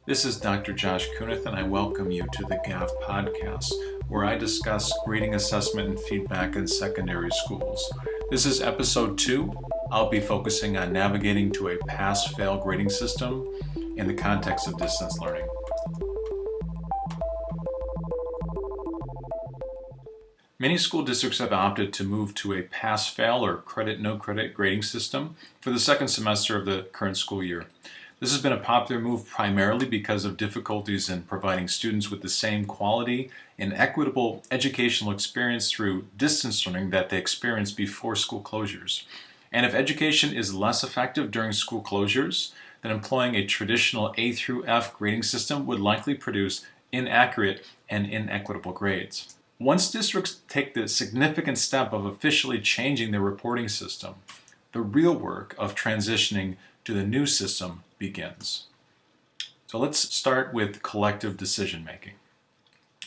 This is Dr. Josh Kunith, and I welcome you to the GAF podcast, where I discuss grading assessment and feedback in secondary schools. This is episode 2. I'll be focusing on navigating to a pass-fail grading system in the context of distance learning. Many school districts have opted to move to a pass-fail or credit-no-credit grading system for the second semester of the current school year. This has been a popular move primarily because of difficulties in providing students with the same quality and equitable educational experience through distance learning that they experienced before school closures. And if education is less effective during school closures, then employing a traditional A through F grading system would likely produce inaccurate and inequitable grades. Once districts take the significant step of officially changing their reporting system, the real work of transitioning to the new system begins. So let's start with collective decision making.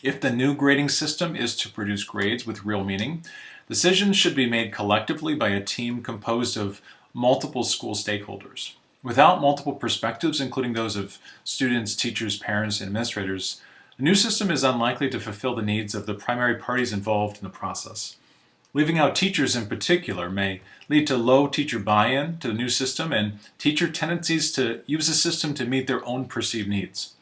If the new grading system is to produce grades with real meaning, decisions should be made collectively by a team composed of multiple school stakeholders. Without multiple perspectives, including those of students, teachers, parents, and administrators, the new system is unlikely to fulfill the needs of the primary parties involved in the process. Leaving out teachers in particular may lead to low teacher buy-in to the new system and teacher tendencies to use the system to meet their own perceived needs.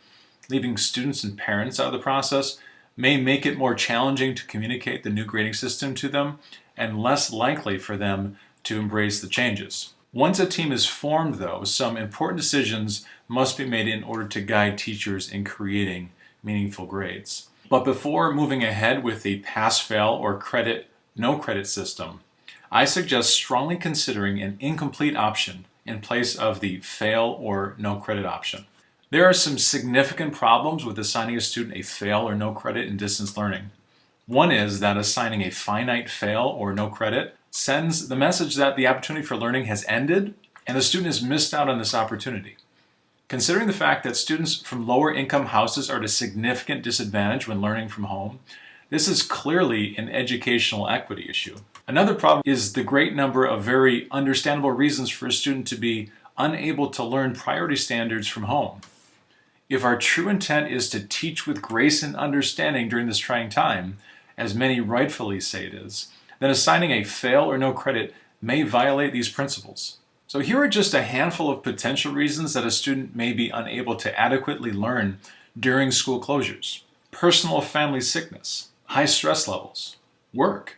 Leaving students and parents out of the process may make it more challenging to communicate the new grading system to them and less likely for them to embrace the changes. Once a team is formed, though, some important decisions must be made in order to guide teachers in creating meaningful grades. But before moving ahead with the pass-fail or no credit system, I suggest strongly considering an incomplete option in place of the fail or no credit option. There are some significant problems with assigning a student a fail or no credit in distance learning. One is that assigning a finite fail or no credit sends the message that the opportunity for learning has ended and the student has missed out on this opportunity. Considering the fact that students from lower income houses are at a significant disadvantage when learning from home, this is clearly an educational equity issue. Another problem is the great number of very understandable reasons for a student to be unable to learn priority standards from home. If our true intent is to teach with grace and understanding during this trying time, as many rightfully say it is, then assigning a fail or no credit may violate these principles. So here are just a handful of potential reasons that a student may be unable to adequately learn during school closures. Personal family sickness, high stress levels, work,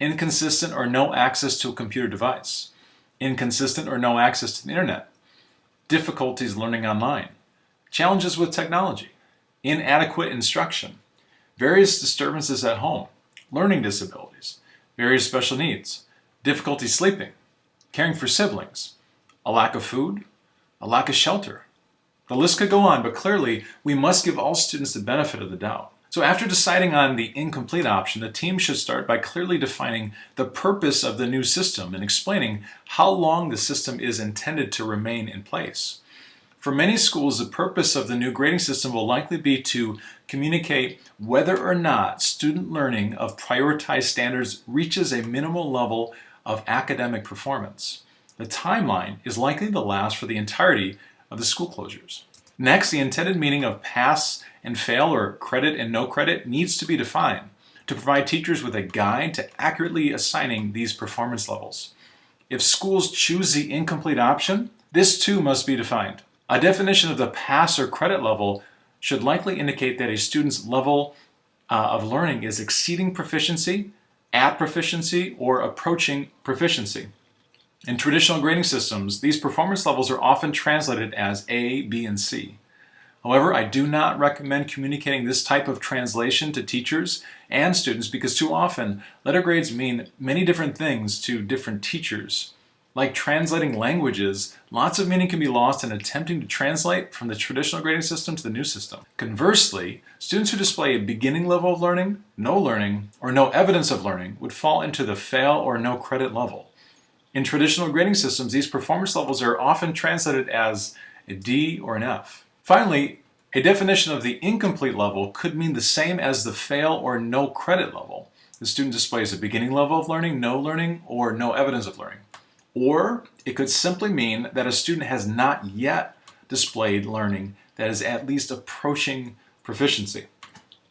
inconsistent or no access to a computer device, inconsistent or no access to the internet, difficulties learning online, challenges with technology, inadequate instruction, various disturbances at home, learning disabilities, various special needs, difficulty sleeping, caring for siblings, a lack of food, a lack of shelter. The list could go on, but clearly we must give all students the benefit of the doubt. So after deciding on the incomplete option, the team should start by clearly defining the purpose of the new system and explaining how long the system is intended to remain in place. For many schools, the purpose of the new grading system will likely be to communicate whether or not student learning of prioritized standards reaches a minimal level of academic performance. The timeline is likely to last for the entirety of the school closures. Next, the intended meaning of pass and fail or credit and no credit needs to be defined to provide teachers with a guide to accurately assigning these performance levels. If schools choose the incomplete option, this too must be defined. A definition of the pass or credit level should likely indicate that a student's level of learning is exceeding proficiency, at proficiency, or approaching proficiency. In traditional grading systems, these performance levels are often translated as A, B, and C. However, I do not recommend communicating this type of translation to teachers and students because too often letter grades mean many different things to different teachers. Like translating languages, lots of meaning can be lost in attempting to translate from the traditional grading system to the new system. Conversely, students who display a beginning level of learning, or no evidence of learning would fall into the fail or no credit level. In traditional grading systems, these performance levels are often translated as a D or an F. Finally, a definition of the incomplete level could mean the same as the fail or no credit level. The student displays a beginning level of learning, or no evidence of learning. Or it could simply mean that a student has not yet displayed learning that is at least approaching proficiency.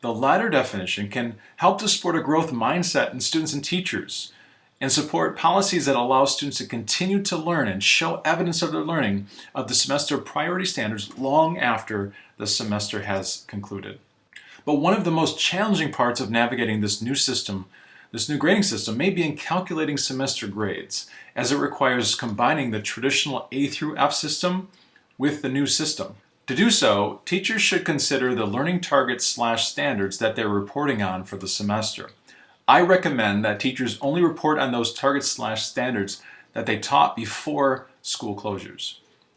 The latter definition can help to support a growth mindset in students and teachers and support policies that allow students to continue to learn and show evidence of their learning of the semester priority standards long after the semester has concluded. But one of the most challenging parts of navigating this new grading system may be in calculating semester grades, as it requires combining the traditional A through F system with the new system. To do so, teachers should consider the learning targets/standards that they're reporting on for the semester. I recommend that teachers only report on those targets/standards that they taught before school closures.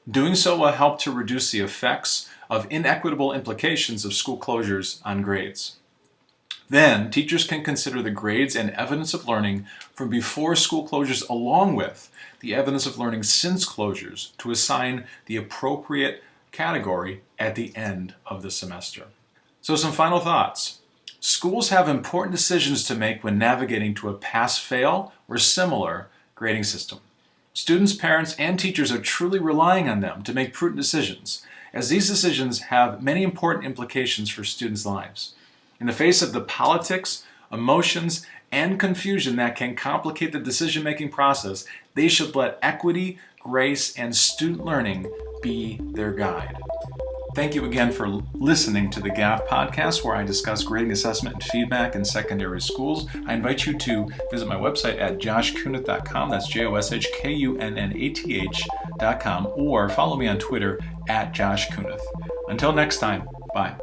Doing so will help to reduce the effects of inequitable implications of school closures on grades. Then, teachers can consider the grades and evidence of learning from before school closures along with the evidence of learning since closures to assign the appropriate category at the end of the semester. So some final thoughts. Schools have important decisions to make when navigating to a pass-fail or similar grading system. Students, parents, and teachers are truly relying on them to make prudent decisions, as these decisions have many important implications for students' lives. In the face of the politics, emotions, and confusion that can complicate the decision-making process, they should let equity, grace, and student learning be their guide. Thank you again for listening to the GAF podcast, where I discuss grading assessment and feedback in secondary schools. I invite you to visit my website at joshkunath.com. That's joshkunath.com, or follow me on Twitter at joshkunath. Until next time, bye.